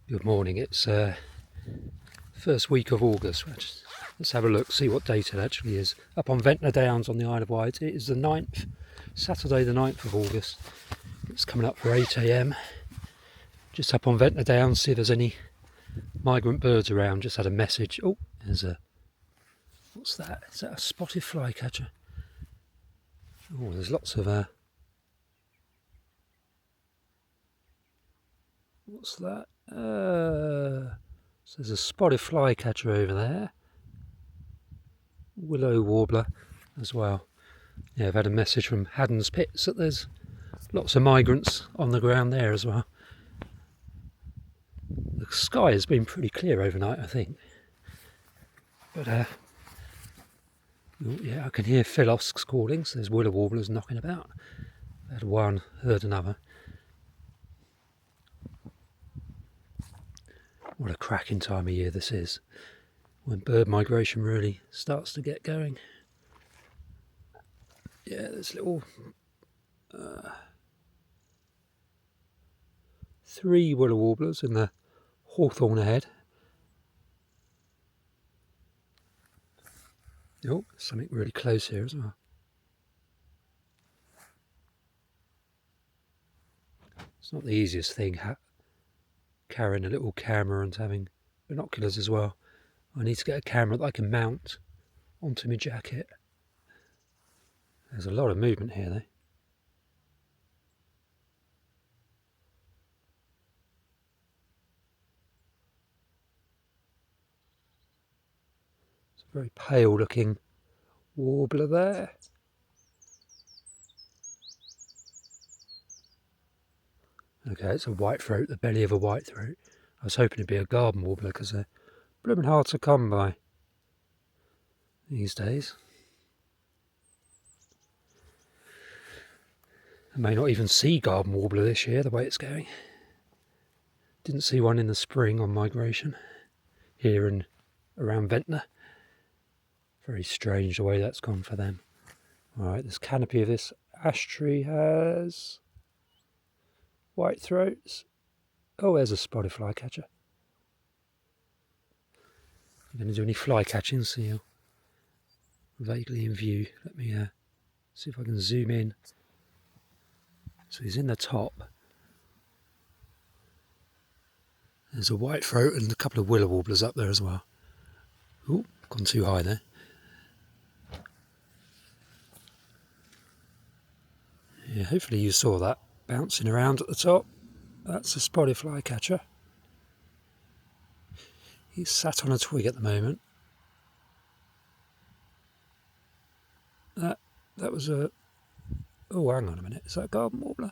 Good morning, it's first week of August. Let's have a look, see what date it actually is. Up on Ventnor Downs on the Isle of Wight, it is the 9th, Saturday the 9th of August. It's coming up for 8 AM. Just up on Ventnor Downs, see if there's any migrant birds around. Just had a message. Oh, there's a, what's that? Is that a spotted flycatcher? Oh, there's lots of, what's that? So there's a spotted flycatcher over there. Willow Warbler as well. Yeah, I've had a message from Haddon's Pits that there's lots of migrants on the ground there as well. The sky has been pretty clear overnight, I think. But oh, yeah, I can hear philosks calling, so there's willow warblers knocking about. I had one, heard another. What a cracking time of year this is, when bird migration really starts to get going. Yeah, there's little 3 willow warblers in the hawthorn ahead. Oh, something really close here as well. It's not the easiest thing carrying a little camera and having binoculars as well. I need to get a camera that I can mount onto my jacket. There's a lot of movement here though. It's a very pale looking warbler there. Okay, it's a whitethroat, the belly of a whitethroat. I was hoping it'd be a garden warbler because they're blooming hard to come by these days. I may not even see garden warbler this year, the way it's going. Didn't see one in the spring on migration here and around Ventnor. Very strange the way that's gone for them. Alright, this canopy of this ash tree has whitethroats. Oh, there's a spotted flycatcher. I'm going to do any fly catching, so you're vaguely in view. Let me see if I can zoom in. So he's in the top. There's a whitethroat and a couple of willow warblers up there as well. Ooh, gone too high there. Yeah, hopefully you saw that bouncing around at the top. That's a spotted flycatcher. He's sat on a twig at the moment. That was a... Oh, hang on a minute. Is that a garden warbler?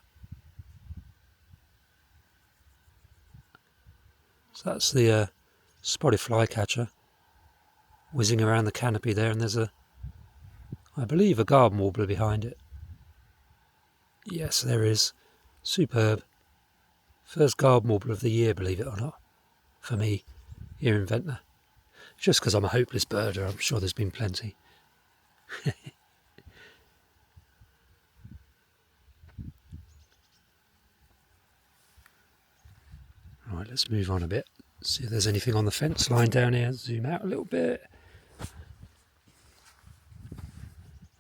So that's the spotted flycatcher whizzing around the canopy there, and there's I believe, a garden warbler behind it. Yes, there is. Superb. First garden warbler of the year, believe it or not, for me, here in Ventnor. Just because I'm a hopeless birder, I'm sure there's been plenty. Right, let's move on a bit. See if there's anything on the fence line down here. Zoom out a little bit.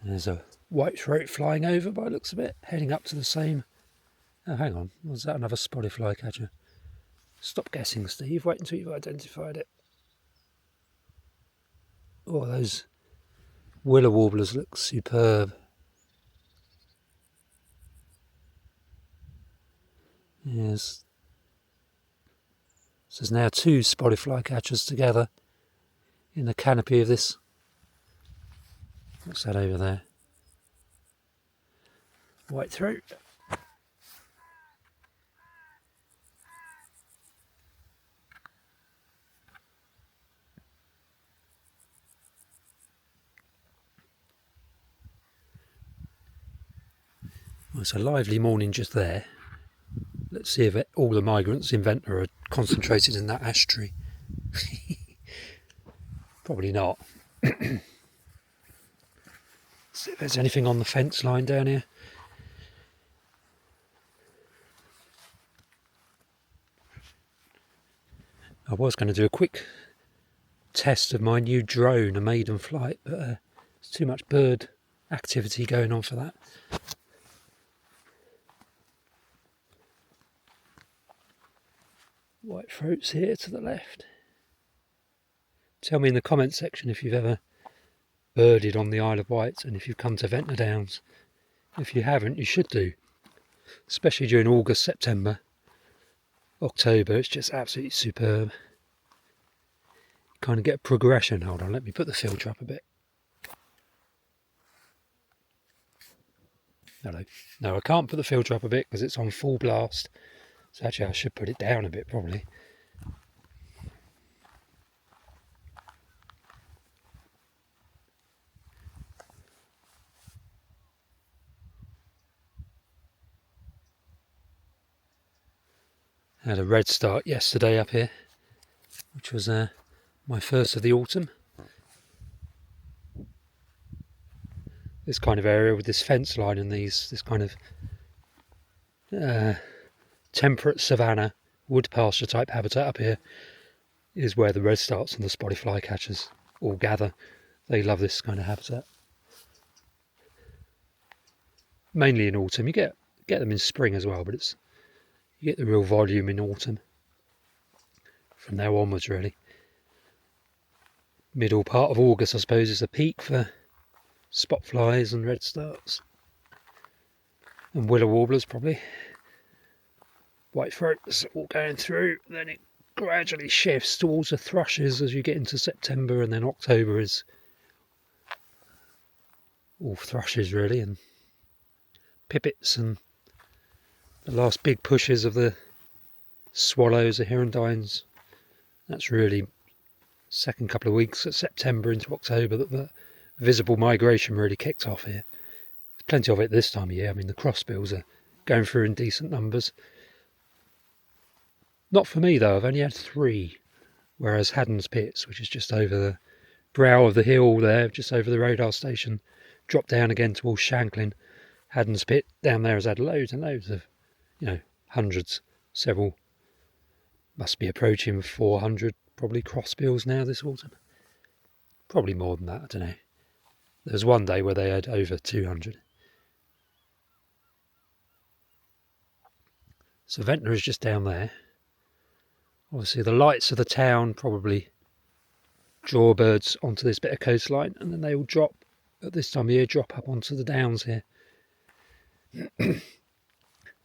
There's a whitethroat flying over by the looks of it, heading up to the same... Oh, hang on. Was that another spotted flycatcher? Stop guessing, Steve. Wait until you've identified it. Oh, those willow warblers look superb. Yes. So there's now 2 spotted flycatchers together in the canopy of this. What's that over there? Whitethroat. Well, it's a lively morning just there. Let's see if all the migrants in Ventnor are concentrated in that ash tree. Probably not. See if there's anything on the fence line down here. I was going to do a quick test of my new drone, a maiden flight, but there's too much bird activity going on for that. Whitethroats here to the left. Tell me in the comment section if you've ever birded on the Isle of Wight and if you've come to Ventnor Downs. If you haven't, you should do, especially during August, September, October. It's just absolutely superb. You kind of get a progression. Hold on, let me put the filter up a bit. Hello. No, I can't put the filter up a bit because it's on full blast. So actually I should put it down a bit probably. I had a redstart yesterday up here, which was my first of the autumn. This kind of area with this fence line and this kind of temperate savanna wood pasture type habitat up here is where the redstarts and the spotted flycatchers all gather. They love this kind of habitat. Mainly in autumn. You get them in spring as well, but you get the real volume in autumn. From now onwards, really. Middle part of August, I suppose, is the peak for spot flies and redstarts. And willow warblers, probably. Whitethroats all going through. Then it gradually shifts towards the thrushes as you get into September, and then October is all thrushes, really, and pipits, and the last big pushes of the swallows, the hirundines. That's really second couple of weeks of September into October that the visible migration really kicked off here. There's plenty of it this time of year. I mean, the crossbills are going through in decent numbers. Not for me though, I've only had 3, whereas Haddon's Pits, which is just over the brow of the hill there, just over the radar station, dropped down again towards Shanklin. Haddon's Pit down there has had loads and loads of, hundreds, several, must be approaching 400 probably crossbills now this autumn. Probably more than that, I don't know. There was one day where they had over 200. So Ventnor is just down there. Obviously the lights of the town probably draw birds onto this bit of coastline, and then they all drop, at this time of year, drop up onto the downs here.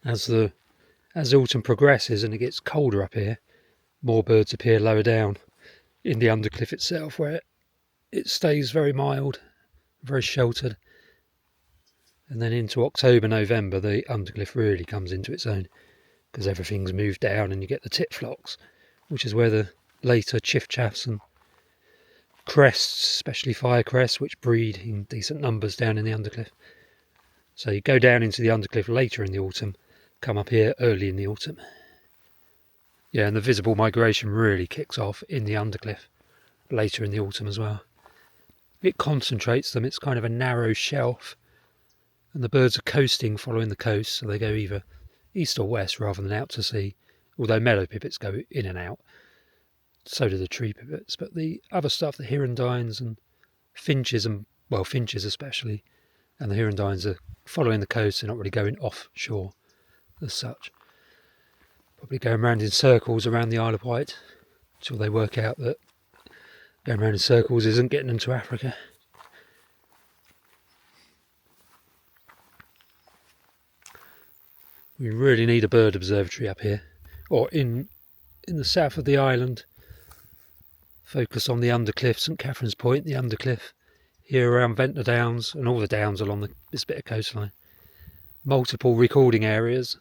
As autumn progresses and it gets colder up here, more birds appear lower down in the undercliff itself, where it stays very mild, very sheltered. And then into October, November, the undercliff really comes into its own, because everything's moved down and you get the tit flocks, which is where the later chiffchaffs and crests, especially fire crests, which breed in decent numbers down in the undercliff. So you go down into the undercliff later in the autumn, come up here early in the autumn. Yeah, and the visible migration really kicks off in the undercliff later in the autumn as well. It concentrates them. It's kind of a narrow shelf, and the birds are coasting, following the coast, so they go either east or west rather than out to sea, although meadow pipits go in and out. So do the tree pipits, but the other stuff, the hirundines and finches, finches especially, and the hirundines are following the coast. They're not really going offshore as such. Probably going around in circles around the Isle of Wight until they work out that going around in circles isn't getting them to Africa. We really need a bird observatory up here, or in the south of the island. Focus on the undercliff, St Catherine's Point, the undercliff, here around Ventnor Downs, and all the downs along this bit of coastline. Multiple recording areas,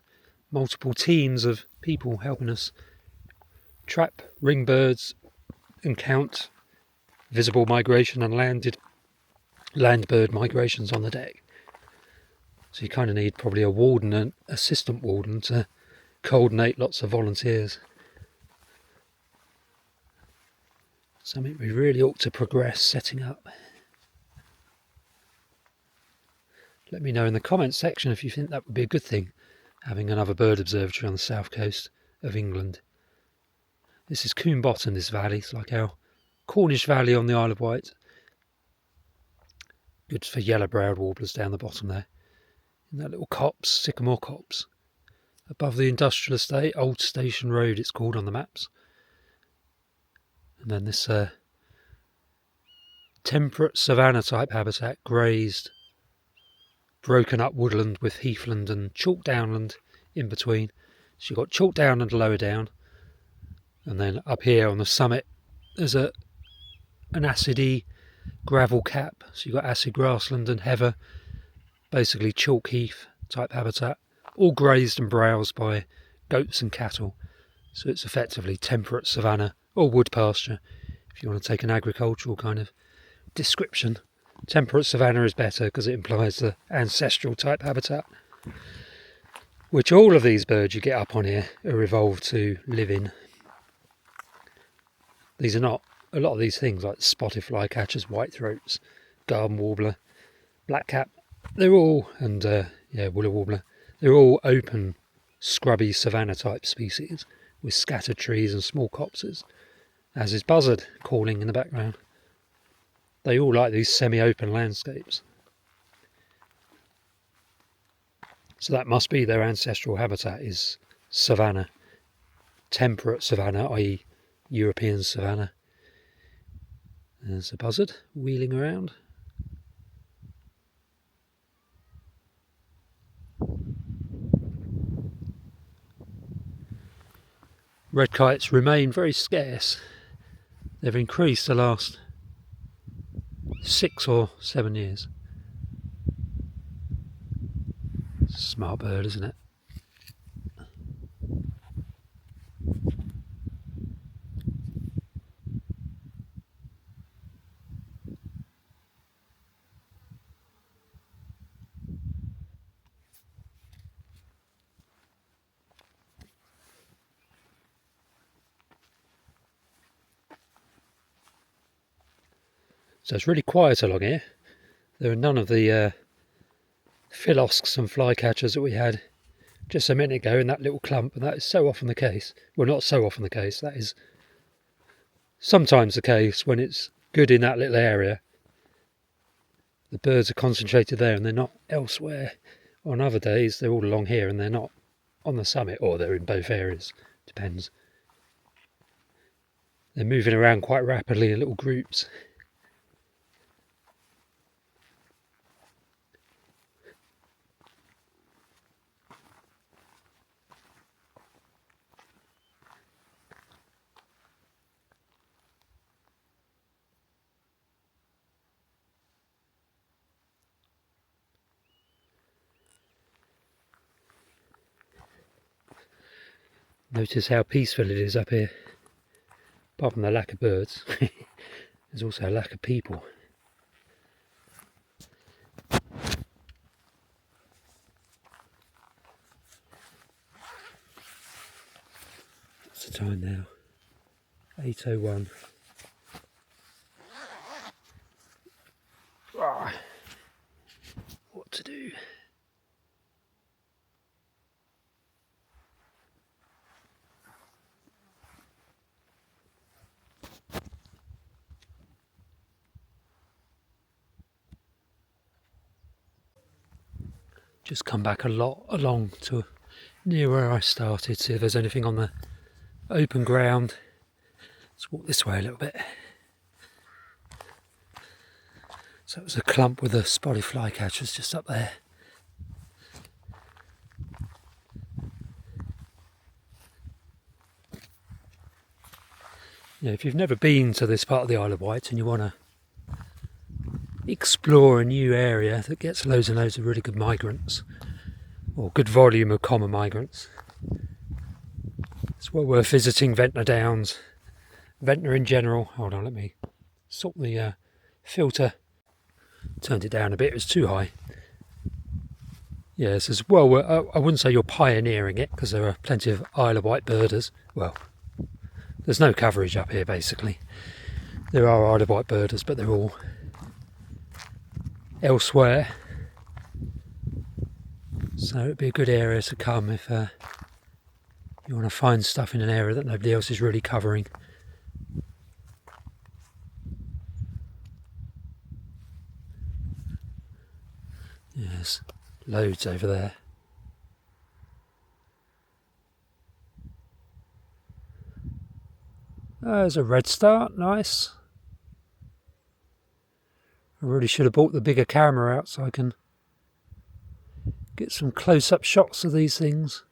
multiple teams of people helping us trap ring birds and count visible migration and land bird migrations on the deck. So you kind of need probably a warden and assistant warden to coordinate lots of volunteers. Something we really ought to progress setting up. Let me know in the comments section if you think that would be a good thing, having another bird observatory on the south coast of England. This is Coombe Bottom, this valley. It's like our Cornish Valley on the Isle of Wight. Good for yellow-browed warblers down the bottom there. In that little copse, sycamore copse. Above the industrial estate, Old Station Road it's called on the maps. And then this temperate savanna type habitat, grazed, broken up woodland with heathland and chalk downland in between. So you've got chalk downland lower down, and then up here on the summit there's an acidy gravel cap. So you've got acid grassland and heather, basically chalk heath type habitat, all grazed and browsed by goats and cattle. So it's effectively temperate savanna or wood pasture, if you want to take an agricultural kind of description. Temperate savanna is better because it implies the ancestral type habitat, which all of these birds you get up on here are evolved to live in. These are not, a lot of these things like spotted flycatchers, whitethroats, garden warbler, blackcap, they're all, and willow warbler, they're all open, scrubby savanna type species with scattered trees and small copses, as is buzzard calling in the background. They all like these semi-open landscapes. So that must be their ancestral habitat, is savanna. Temperate savanna, i.e. European savanna. There's a buzzard wheeling around. Red kites remain very scarce. They've increased the last 6 or 7 years. Smart bird, isn't it? So it's really quiet along here. There are none of the philosks and flycatchers that we had just a minute ago in that little clump, and that is so often the case. Well, not so often the case, that is sometimes the case when it's good in that little area. The birds are concentrated there and they're not elsewhere. On other days they're all along here and they're not on the summit, or they're in both areas, depends. They're moving around quite rapidly in little groups. Notice how peaceful it is up here. Apart from the lack of birds, there's also a lack of people. What's the time now? 8:01. What to do? Just come back a lot along to near where I started, see if there's anything on the open ground. Let's walk this way a little bit. So it was a clump with the spotted flycatchers just up there. Yeah, if you've never been to this part of the Isle of Wight and you want to explore a new area that gets loads and loads of really good migrants, or good volume of common migrants, it's well worth visiting Ventnor Downs, Ventnor in general. Hold on, let me sort the filter. Turned it down a bit, it was too high. Yes, as well, I wouldn't say you're pioneering it, because there are plenty of Isle of Wight birders. Well, there's no coverage up here basically. There are Isle of Wight birders, but they're all elsewhere. So it'd be a good area to come if you're You want to find stuff in an area that nobody else is really covering. Yes, loads over there. Oh, there's a redstart, nice. I really should have bought the bigger camera out so I can get some close-up shots of these things.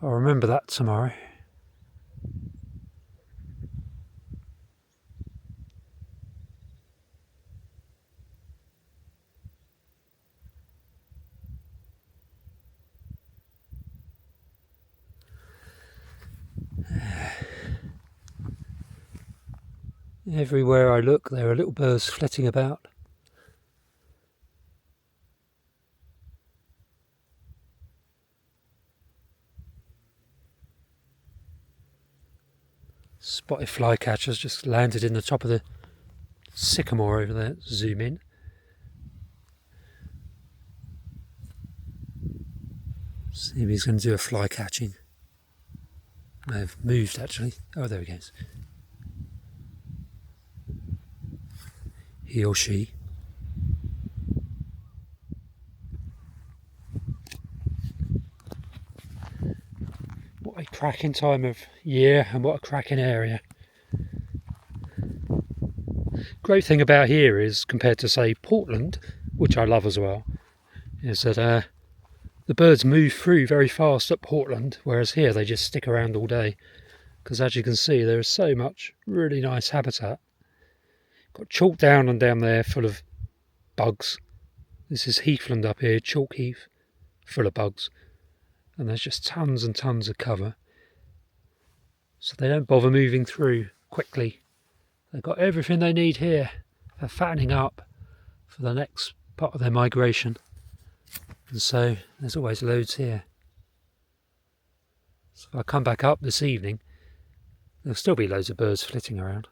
I'll remember that tomorrow. Everywhere I look, there are little birds flitting about. Spotted Flycatchers just landed in the top of the sycamore over there. Zoom in. See if he's going to do a fly catching. They've moved actually. Oh, there he goes. He or she. What a cracking time of year and what a cracking area. Great thing about here is, compared to say Portland, which I love as well, is that the birds move through very fast at Portland, whereas here they just stick around all day. Because as you can see, there is so much really nice habitat. Got chalk down and down there full of bugs. This is heathland up here, chalk heath, full of bugs. And there's just tons and tons of cover. So they don't bother moving through quickly. They've got everything they need here for fattening up for the next part of their migration. And so there's always loads here. So if I come back up this evening, there'll still be loads of birds flitting around.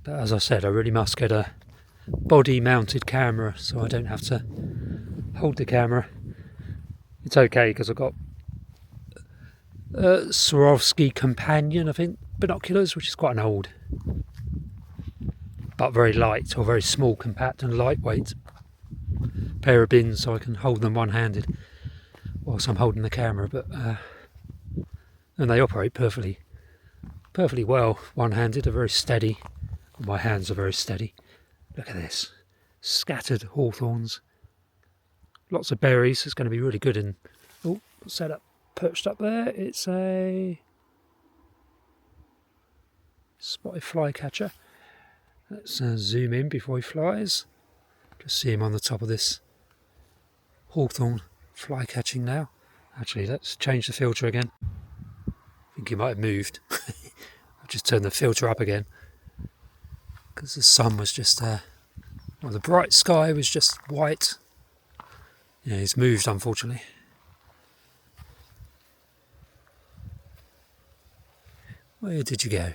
But as I said, I really must get a body mounted camera so I don't have to hold the camera. It's okay because I've got Swarovski Companion, I think, binoculars, which is quite an old but very light, or very small, compact and lightweight pair of bins, so I can hold them one-handed whilst I'm holding the camera. But and they operate perfectly well one-handed. They're very steady. My hands are very steady. Look at this. Scattered hawthorns. Lots of berries. It's going to be really good in... Oh, what's that up? Perched up there? It's a spotted flycatcher. Let's zoom in before he flies. Just see him on the top of this hawthorn fly catching now. Actually, let's change the filter again. I think he might have moved. I'll just turn the filter up again. Because the sun was just well, the bright sky was just white. Yeah, he's moved, unfortunately. Where did you go?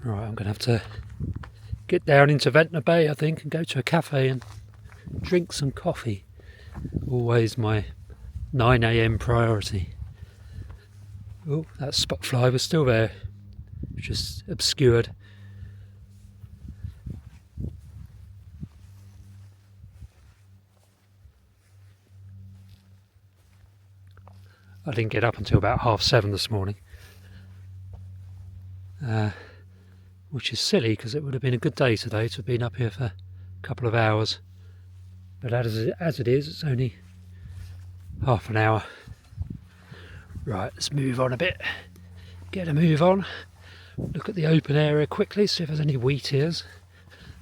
Right, I'm going to have to get down into Ventnor Bay, I think, and go to a cafe and drink some coffee. Always my 9 AM priority. Oh, that spot fly was still there, just obscured I didn't get up until about 7:30 this morning, which is silly because it would have been a good day today to have been up here for a couple of hours, but as it is, it's only half an hour. Right, let's move on a bit, get a move on, look at the open area quickly, see if there's any wheat ears.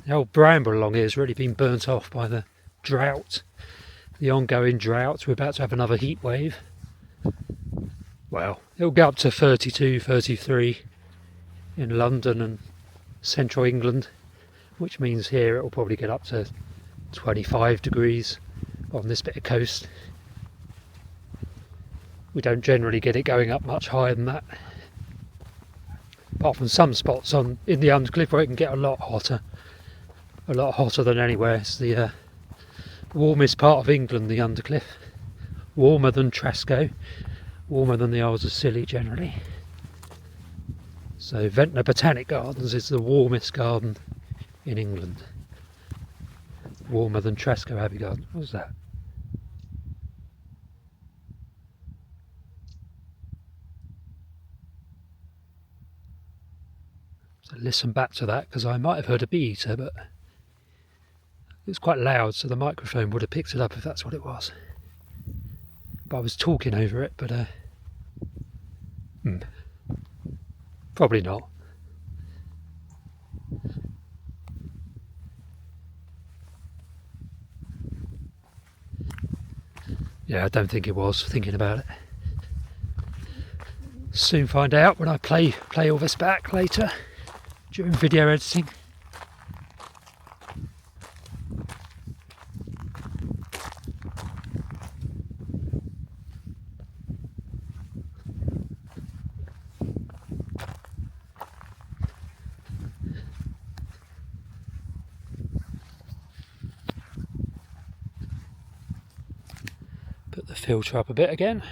The old bramble along here has really been burnt off by the drought, the ongoing drought. We're about to have another heat wave. Well, it'll go up to 32, 33 in London and central England, which means here it'll probably get up to 25 degrees on this bit of coast. We don't generally get it going up much higher than that, apart from some spots in the Undercliff where it can get a lot hotter than anywhere. It's the warmest part of England, the Undercliff, warmer than Trasco, warmer than the Isles of Scilly generally. So Ventnor Botanic Gardens is the warmest garden in England, warmer than Trasco Abbey Garden. What was that? So listen back to that, because I might have heard a bee eater, but it was quite loud, so the microphone would have picked it up if that's what it was. But I was talking over it, but probably not. Yeah, I don't think it was, thinking about it. Soon find out when I play all this back later during video editing. Put the filter up a bit again.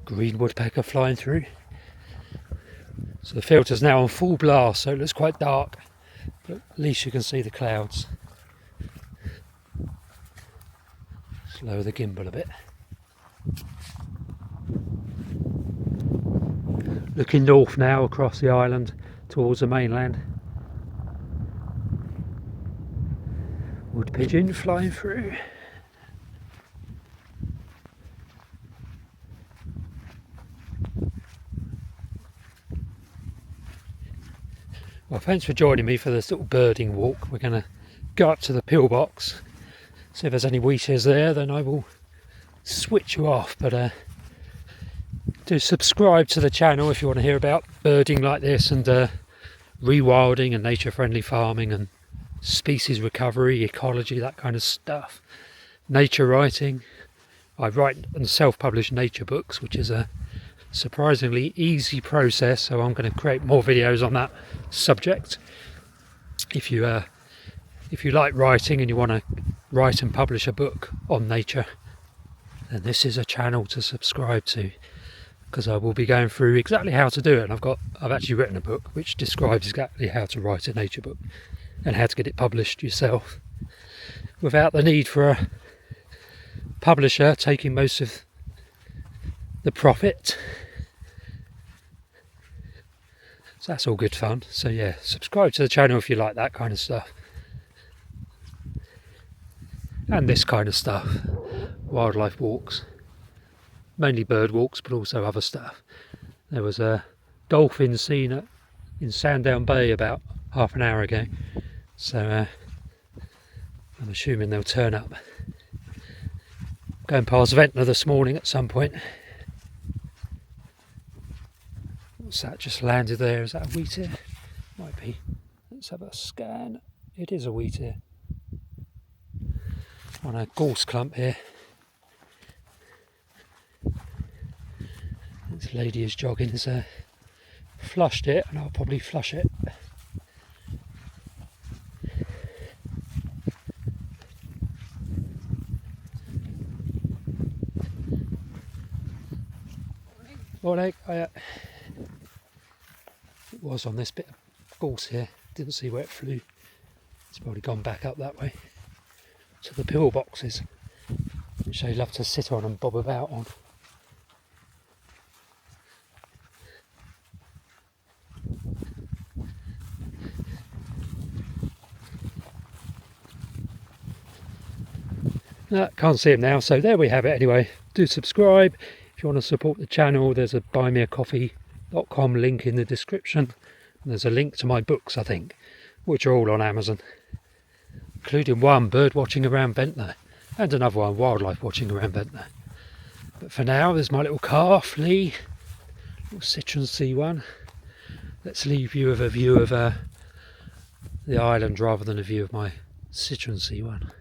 Green woodpecker flying through. So the filter's now on full blast, so it looks quite dark, but at least you can see the clouds. Slow the gimbal a bit. Looking north now across the island towards the mainland. Wood pigeon flying through. Well, thanks for joining me for this little birding walk. We're going to go up to the pillbox, see if there's any wheat ears there, then I will switch you off. But do subscribe to the channel if you want to hear about birding like this, and rewilding and nature-friendly farming and species recovery, ecology, that kind of stuff. Nature writing. I write and self-publish nature books, which is a surprisingly easy process, so I'm going to create more videos on that subject. If you like writing and you want to write and publish a book on nature, then this is a channel to subscribe to, because I will be going through exactly how to do it. And I've actually written a book which describes exactly how to write a nature book and how to get it published yourself without the need for a publisher taking most of the profit. So that's all good fun. So yeah, subscribe to the channel if you like that kind of stuff. And this kind of stuff. Wildlife walks. Mainly bird walks, but also other stuff. There was a dolphin seen in Sandown Bay about half an hour ago. So I'm assuming they'll turn up. Going past Ventnor this morning at some point. What's that just landed there? Is that a wheat ear? Might be. Let's have a scan. It is a wheat ear. On a gorse clump here. This lady is jogging, has flushed it, and I'll probably flush it. Morning. It was on this bit of gorse here. Didn't see where it flew. It's probably gone back up that way to the pillboxes. which they love to sit on and bob about on. Can't see him now, so there we have it anyway. Do subscribe if you want to support the channel. There's a buymeacoffee.com link in the description. And there's a link to my books, I think, which are all on Amazon, including one, bird watching around Ventnor, and another one, wildlife watching around Ventnor. But for now, there's my little calf, Lee, little citrusy one. Let's leave you with a view of the island rather than a view of my citrusy one.